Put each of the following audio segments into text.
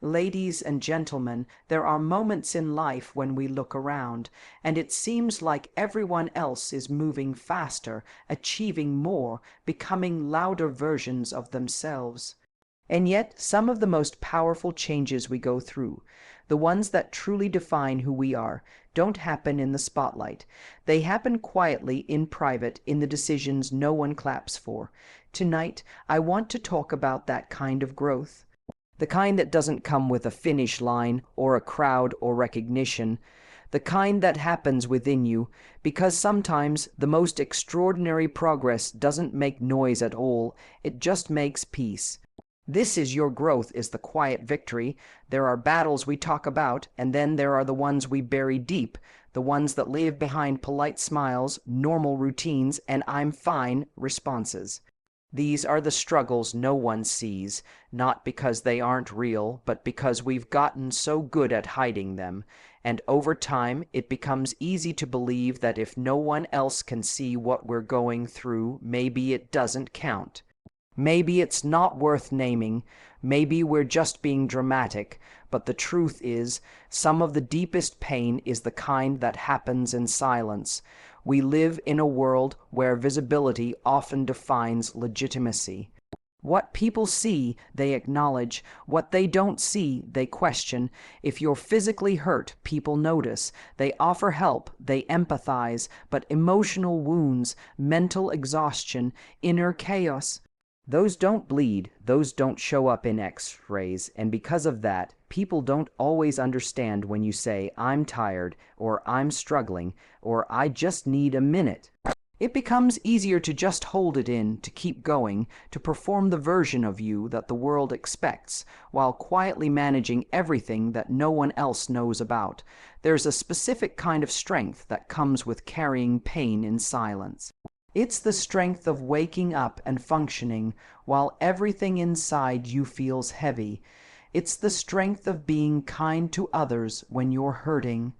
Ladies and gentlemen, there are moments in life when we look around, and it seems like everyone else is moving faster, achieving more, becoming louder versions of themselves. And yet, some of the most powerful changes we go through, the ones that truly define who we are, don't happen in the spotlight. They happen quietly, in private, in the decisions no one claps for. Tonight, I want to talk about that kind of growth. The kind that doesn't come with a finish line or a crowd or recognition. The kind that happens within you, because sometimes the most extraordinary progress doesn't make noise at all, it just makes peace. This is your growth, is the quiet victory. There are battles we talk about, and then there are the ones we bury deep, the ones that leave behind polite smiles, normal routines, and "I'm fine" responses. These are the struggles no one sees, not because they aren't real, but because we've gotten so good at hiding them. And over time, it becomes easy to believe that if no one else can see what we're going through, maybe it doesn't count. Maybe it's not worth naming, maybe we're just being dramatic, but the truth is, some of the deepest pain is the kind that happens in silence. We live in a world where visibility often defines legitimacy. What people see, they acknowledge. What they don't see, they question. If you're physically hurt, people notice. They offer help, they empathize, but emotional wounds, mental exhaustion, inner chaos, those don't bleed, those don't show up in X-rays, and because of that, people don't always understand when you say, "I'm tired," or "I'm struggling," or "I just need a minute." It becomes easier to just hold it in, to keep going, to perform the version of you that the world expects, while quietly managing everything that no one else knows about. There's a specific kind of strength that comes with carrying pain in silence. It's the strength of waking up and functioning while everything inside you feels heavy. It's the strength of being kind to others when you're hurting.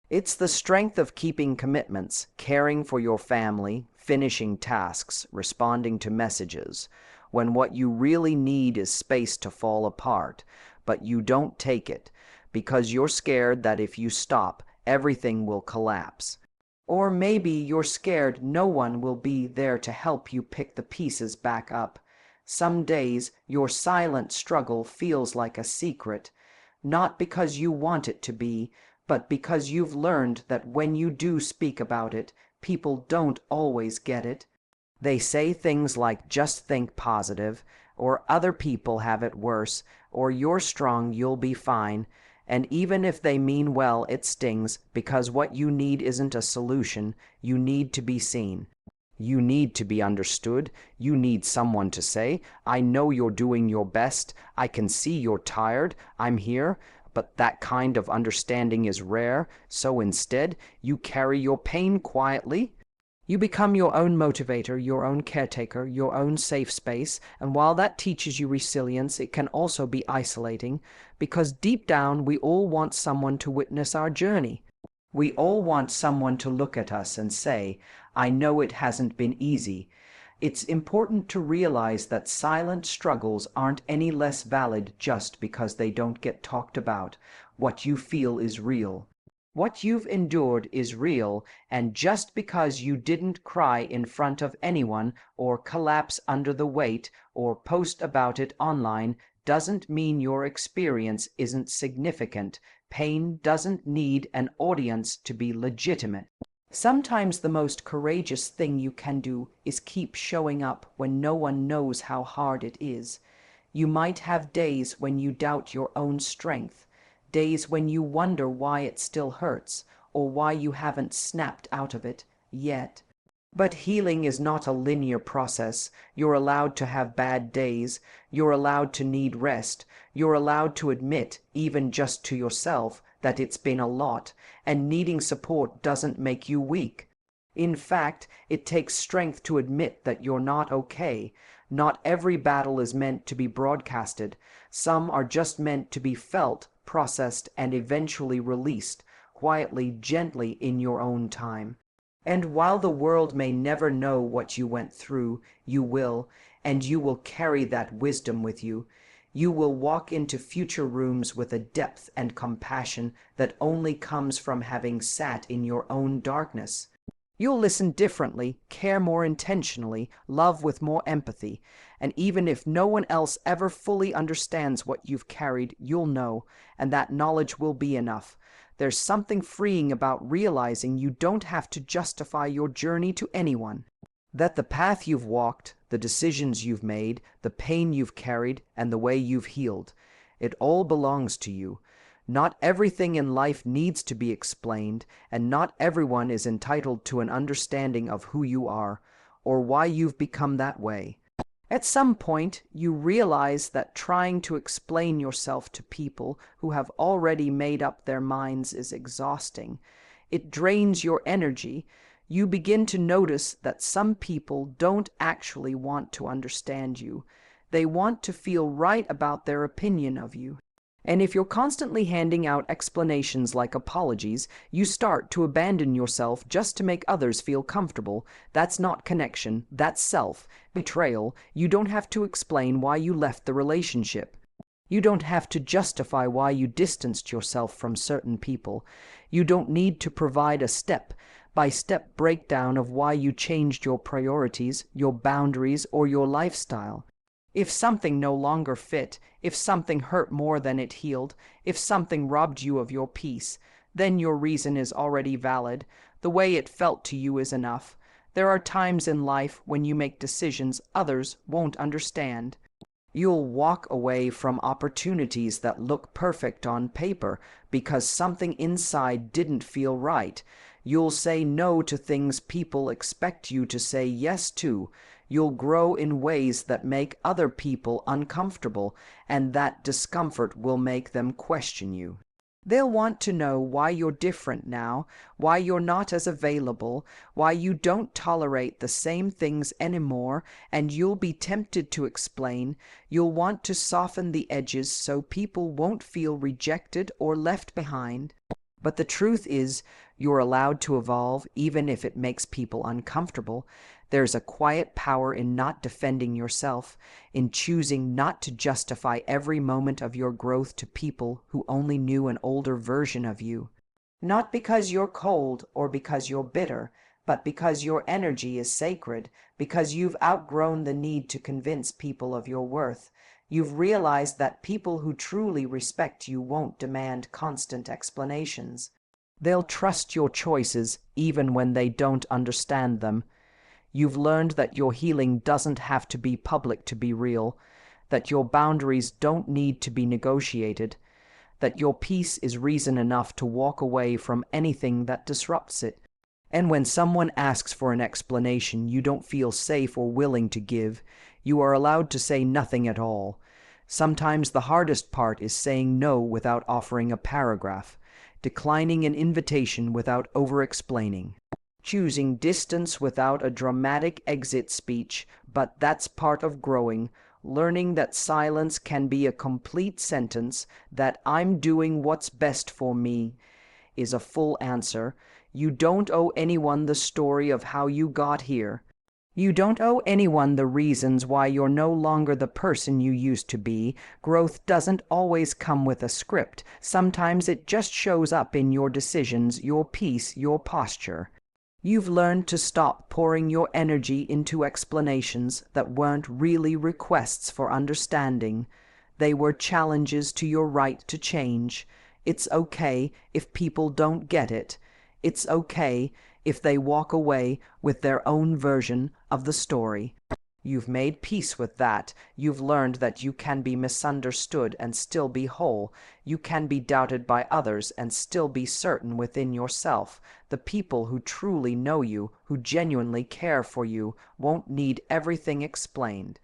It's the strength of keeping commitments, caring for your family, finishing tasks, responding to messages, when what you really need is space to fall apart, but you don't take it, because you're scared that if you stop, everything will collapse. Or maybe you're scared no one will be there to help you pick the pieces back up. Some days, your silent struggle feels like a secret, not because you want it to be, but because you've learned that when you do speak about it, people don't always get it. They say things like, "Just think positive," or "Other people have it worse," or "You're strong, you'll be fine." And even if they mean well, it stings, because what you need isn't a solution. You need to be seen. You need to be understood. You need someone to say, "I know you're doing your best. I can see you're tired. I'm here." But that kind of understanding is rare, so instead, you carry your pain quietly. You become your own motivator, your own caretaker, your own safe space, and while that teaches you resilience, it can also be isolating, because deep down we all want someone to witness our journey. We all want someone to look at us and say, "I know it hasn't been easy." It's important to realize that silent struggles aren't any less valid just because they don't get talked about. What you feel is real. What you've endured is real, and just because you didn't cry in front of anyone, or collapse under the weight, or post about it online, doesn't mean your experience isn't significant. Pain doesn't need an audience to be legitimate. Sometimes the most courageous thing you can do is keep showing up when no one knows how hard it is. You might have days when you doubt your own strength, days when you wonder why it still hurts, or why you haven't snapped out of it yet. But healing is not a linear process. You're allowed to have bad days. You're allowed to need rest. You're allowed to admit, even just to yourself, that it's been a lot, and needing support doesn't make you weak. In fact, it takes strength to admit that you're not okay. Not every battle is meant to be broadcasted. Some are just meant to be felt, processed, and eventually released, quietly, gently, in your own time. And while the world may never know what you went through, you will, and you will carry that wisdom with you. You will walk into future rooms with a depth and compassion that only comes from having sat in your own darkness. You'll listen differently, care more intentionally, love with more empathy, and even if no one else ever fully understands what you've carried, you'll know, and that knowledge will be enough. There's something freeing about realizing you don't have to justify your journey to anyone. That the path you've walked, the decisions you've made, the pain you've carried, and the way you've healed, it all belongs to you. Not everything in life needs to be explained, and not everyone is entitled to an understanding of who you are, or why you've become that way. At some point, you realize that trying to explain yourself to people who have already made up their minds is exhausting. It drains your energy. You begin to notice that some people don't actually want to understand you. They want to feel right about their opinion of you. And if you're constantly handing out explanations like apologies, you start to abandon yourself just to make others feel comfortable. That's not connection, that's self-betrayal. You don't have to explain why you left the relationship. You don't have to justify why you distanced yourself from certain people. You don't need to provide a step-by-step breakdown of why you changed your priorities, your boundaries, or your lifestyle. If something no longer fit, if something hurt more than it healed, if something robbed you of your peace, then your reason is already valid. The way it felt to you is enough. There are times in life when you make decisions others won't understand. You'll walk away from opportunities that look perfect on paper because something inside didn't feel right. You'll say no to things people expect you to say yes to. You'll grow in ways that make other people uncomfortable, and that discomfort will make them question you. They'll want to know why you're different now, why you're not as available, why you don't tolerate the same things anymore, and you'll be tempted to explain. You'll want to soften the edges so people won't feel rejected or left behind. But the truth is, you're allowed to evolve even if it makes people uncomfortable. There's a quiet power in not defending yourself, in choosing not to justify every moment of your growth to people who only knew an older version of you. Not because you're cold or because you're bitter, but because your energy is sacred, because you've outgrown the need to convince people of your worth. You've realized that people who truly respect you won't demand constant explanations. They'll trust your choices even when they don't understand them. You've learned that your healing doesn't have to be public to be real, that your boundaries don't need to be negotiated, that your peace is reason enough to walk away from anything that disrupts it. And when someone asks for an explanation you don't feel safe or willing to give, you are allowed to say nothing at all. Sometimes the hardest part is saying no without offering a paragraph, declining an invitation without over-explaining, choosing distance without a dramatic exit speech, but that's part of growing, learning that silence can be a complete sentence, that "I'm doing what's best for me" is a full answer. You don't owe anyone the story of how you got here. You don't owe anyone the reasons why you're no longer the person you used to be. Growth doesn't always come with a script. Sometimes it just shows up in your decisions, your peace, your posture. You've learned to stop pouring your energy into explanations that weren't really requests for understanding. They were challenges to your right to change. It's okay if people don't get it. It's okay if they walk away with their own version of the story. You've made peace with that. You've learned that you can be misunderstood and still be whole. You can be doubted by others and still be certain within yourself. The people who truly know you, who genuinely care for you, won't need everything explained.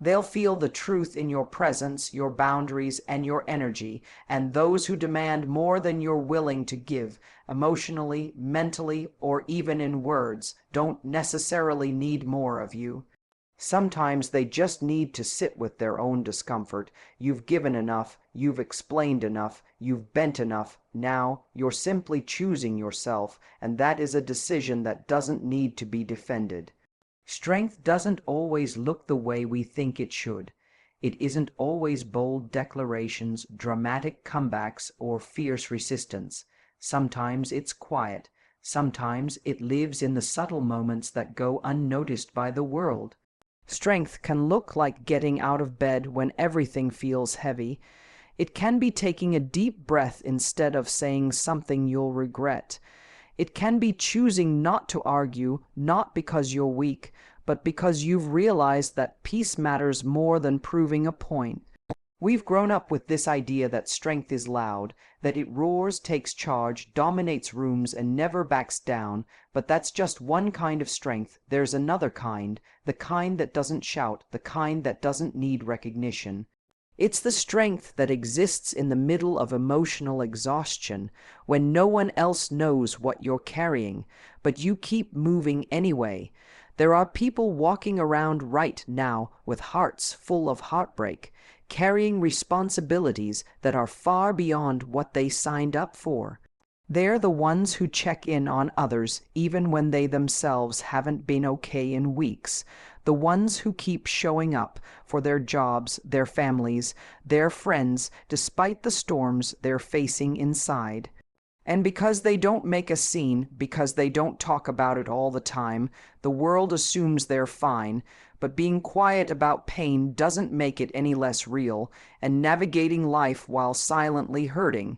They'll feel the truth in your presence, your boundaries, and your energy, and those who demand more than you're willing to give, emotionally, mentally, or even in words, don't necessarily need more of you. Sometimes they just need to sit with their own discomfort. You've given enough, you've explained enough, you've bent enough. Now you're simply choosing yourself, and that is a decision that doesn't need to be defended. Strength doesn't always look the way we think it should. It isn't always bold declarations, dramatic comebacks, or fierce resistance. Sometimes it's quiet. Sometimes it lives in the subtle moments that go unnoticed by the world. Strength can look like getting out of bed when everything feels heavy. It can be taking a deep breath instead of saying something you'll regret. It can be choosing not to argue, not because you're weak, but because you've realized that peace matters more than proving a point. We've grown up with this idea that strength is loud, that it roars, takes charge, dominates rooms, and never backs down, but that's just one kind of strength. There's another kind, the kind that doesn't shout, the kind that doesn't need recognition. It's the strength that exists in the middle of emotional exhaustion, when no one else knows what you're carrying, but you keep moving anyway. There are people walking around right now with hearts full of heartbreak, carrying responsibilities that are far beyond what they signed up for. They're the ones who check in on others even when they themselves haven't been okay in weeks. The ones who keep showing up for their jobs, their families, their friends, despite the storms they're facing inside. And because they don't make a scene, because they don't talk about it all the time, the world assumes they're fine. But being quiet about pain doesn't make it any less real, and navigating life while silently hurting,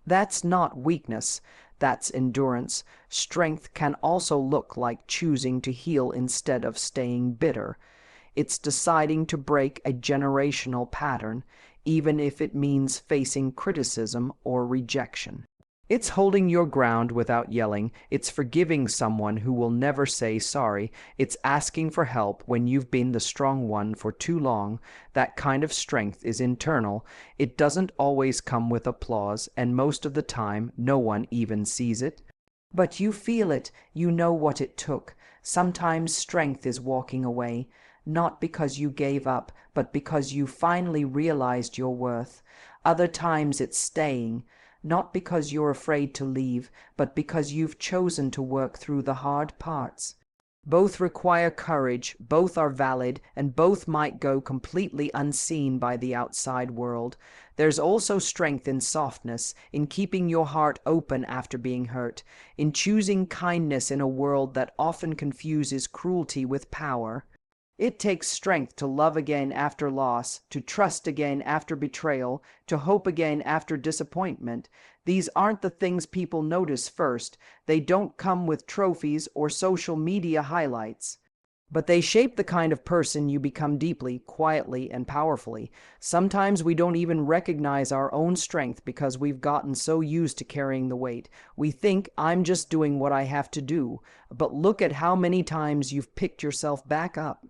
that's not weakness, that's endurance. Strength can also look like choosing to heal instead of staying bitter. It's deciding to break a generational pattern, even if it means facing criticism or rejection. It's holding your ground without yelling. It's forgiving someone who will never say sorry. It's asking for help when you've been the strong one for too long. That kind of strength is internal. It doesn't always come with applause, and most of the time no one even sees it. But you feel it. You know what it took. Sometimes strength is walking away, not because you gave up, but because you finally realized your worth. Other times it's staying, not because you're afraid to leave, but because you've chosen to work through the hard parts. Both require courage, both are valid, and both might go completely unseen by the outside world. There's also strength in softness, in keeping your heart open after being hurt, in choosing kindness in a world that often confuses cruelty with power. It takes strength to love again after loss, to trust again after betrayal, to hope again after disappointment. These aren't the things people notice first. They don't come with trophies or social media highlights. But they shape the kind of person you become deeply, quietly, and powerfully. Sometimes we don't even recognize our own strength because we've gotten so used to carrying the weight. We think, I'm just doing what I have to do. But look at how many times you've picked yourself back up.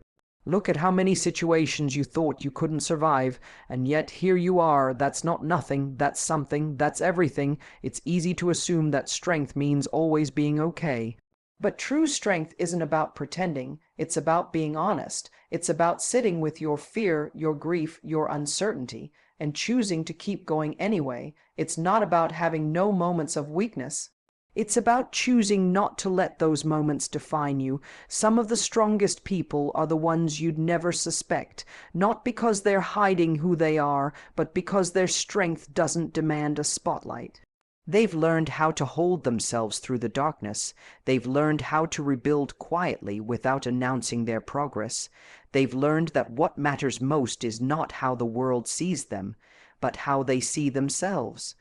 Look at how many situations you thought you couldn't survive, and yet here you are. That's not nothing, that's something, that's everything. It's easy to assume that strength means always being okay. But true strength isn't about pretending, it's about being honest. It's about sitting with your fear, your grief, your uncertainty, and choosing to keep going anyway. It's not about having no moments of weakness. It's about choosing not to let those moments define you. Some of the strongest people are the ones you'd never suspect, not because they're hiding who they are, but because their strength doesn't demand a spotlight. They've learned how to hold themselves through the darkness. They've learned how to rebuild quietly without announcing their progress. They've learned that what matters most is not how the world sees them, but how they see themselves.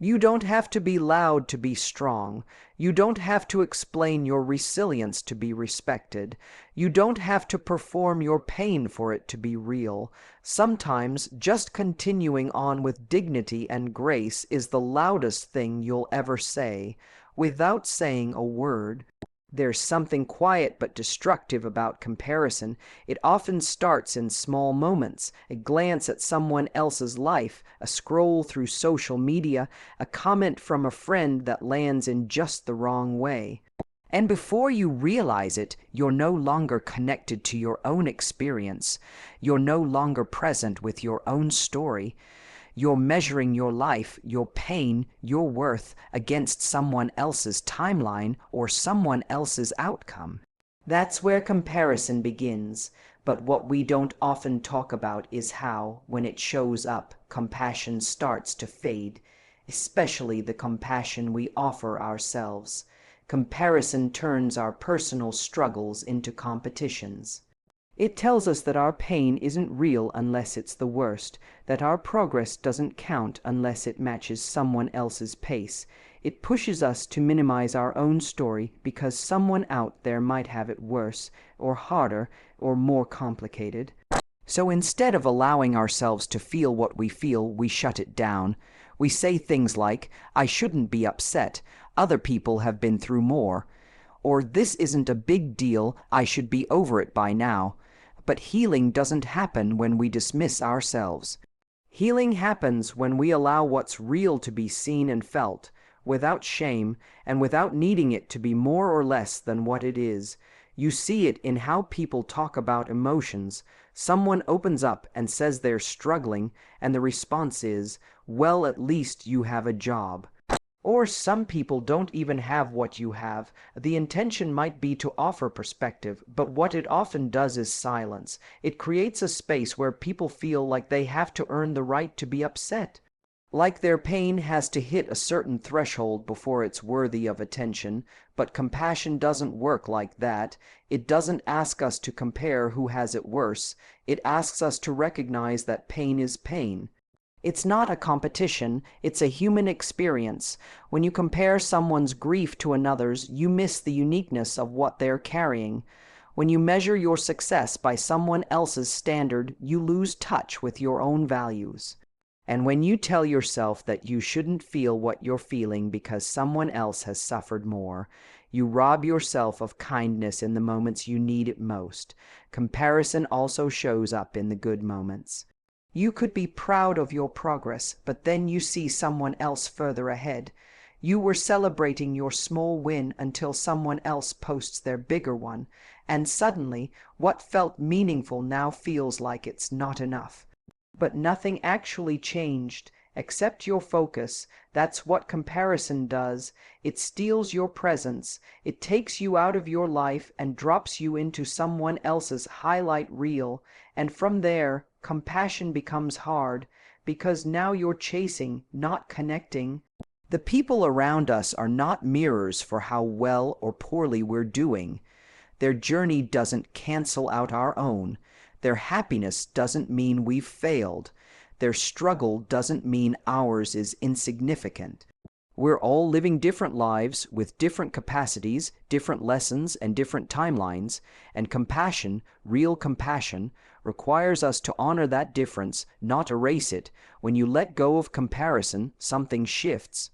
You don't have to be loud to be strong. You don't have to explain your resilience to be respected. You don't have to perform your pain for it to be real. Sometimes just continuing on with dignity and grace is the loudest thing you'll ever say, without saying a word. There's something quiet but destructive about comparison. It often starts in small moments, a glance at someone else's life, a scroll through social media, a comment from a friend that lands in just the wrong way. And before you realize it, you're no longer connected to your own experience. You're no longer present with your own story. You're measuring your life, your pain, your worth against someone else's timeline or someone else's outcome. That's where comparison begins. But what we don't often talk about is how, when it shows up, compassion starts to fade, especially the compassion we offer ourselves. Comparison turns our personal struggles into competitions. It tells us that our pain isn't real unless it's the worst, that our progress doesn't count unless it matches someone else's pace. It pushes us to minimize our own story because someone out there might have it worse, or harder, or more complicated. So instead of allowing ourselves to feel what we feel, we shut it down. We say things like, "I shouldn't be upset. Other people have been through more." Or, "This isn't a big deal. I should be over it by now." But healing doesn't happen when we dismiss ourselves. Healing happens when we allow what's real to be seen and felt, without shame, and without needing it to be more or less than what it is. You see it in how people talk about emotions. Someone opens up and says they're struggling, and the response is, "Well, at least you have a job." Or some people don't even have what you have. The intention might be to offer perspective, but what it often does is silence. It creates a space where people feel like they have to earn the right to be upset. Like their pain has to hit a certain threshold before it's worthy of attention. But compassion doesn't work like that. It doesn't ask us to compare who has it worse. It asks us to recognize that pain is pain. It's not a competition, it's a human experience. When you compare someone's grief to another's, you miss the uniqueness of what they're carrying. When you measure your success by someone else's standard, you lose touch with your own values. And when you tell yourself that you shouldn't feel what you're feeling because someone else has suffered more, you rob yourself of kindness in the moments you need it most. Comparison also shows up in the good moments. You could be proud of your progress, but then you see someone else further ahead. You were celebrating your small win until someone else posts their bigger one, and suddenly what felt meaningful now feels like it's not enough. But nothing actually changed, except your focus. That's what comparison does. It steals your presence. It takes you out of your life and drops you into someone else's highlight reel. And from there, compassion becomes hard, because now you're chasing, not connecting. The people around us are not mirrors for how well or poorly we're doing. Their journey doesn't cancel out our own. Their happiness doesn't mean we've failed. Their struggle doesn't mean ours is insignificant. We're all living different lives with different capacities, different lessons, and different timelines, and compassion, real compassion, requires us to honor that difference, not erase it. When you let go of comparison, something shifts.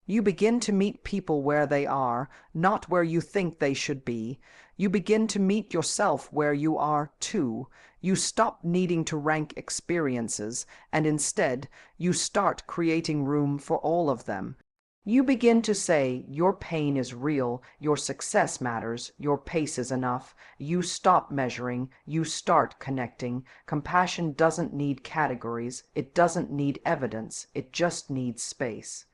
You begin to meet people where they are, not where you think they should be. You begin to meet yourself where you are, too. You stop needing to rank experiences, and instead, you start creating room for all of them. You begin to say, your pain is real, your success matters, your pace is enough. You stop measuring, you start connecting. Compassion doesn't need categories, it doesn't need evidence, it just needs space.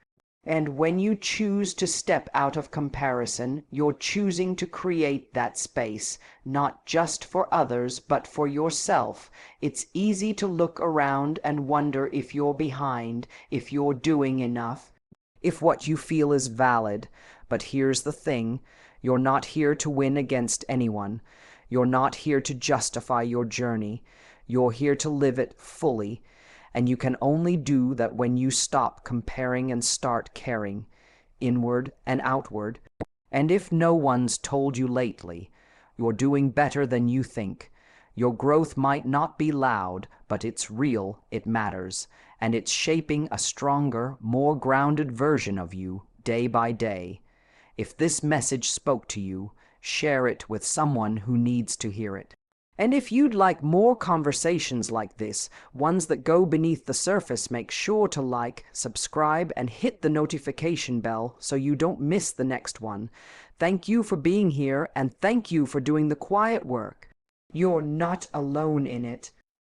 And when you choose to step out of comparison, you're choosing to create that space, not just for others, but for yourself. It's easy to look around and wonder if you're behind, if you're doing enough, if what you feel is valid. But here's the thing, you're not here to win against anyone. You're not here to justify your journey. You're here to live it fully. And you can only do that when you stop comparing and start caring, inward and outward. And if no one's told you lately, you're doing better than you think. Your growth might not be loud, but it's real, it matters, and it's shaping a stronger, more grounded version of you day by day. If this message spoke to you, share it with someone who needs to hear it. And if you'd like more conversations like this, ones that go beneath the surface, make sure to like, subscribe, and hit the notification bell so you don't miss the next one. Thank you for being here, and thank you for doing the quiet work. You're not alone in it.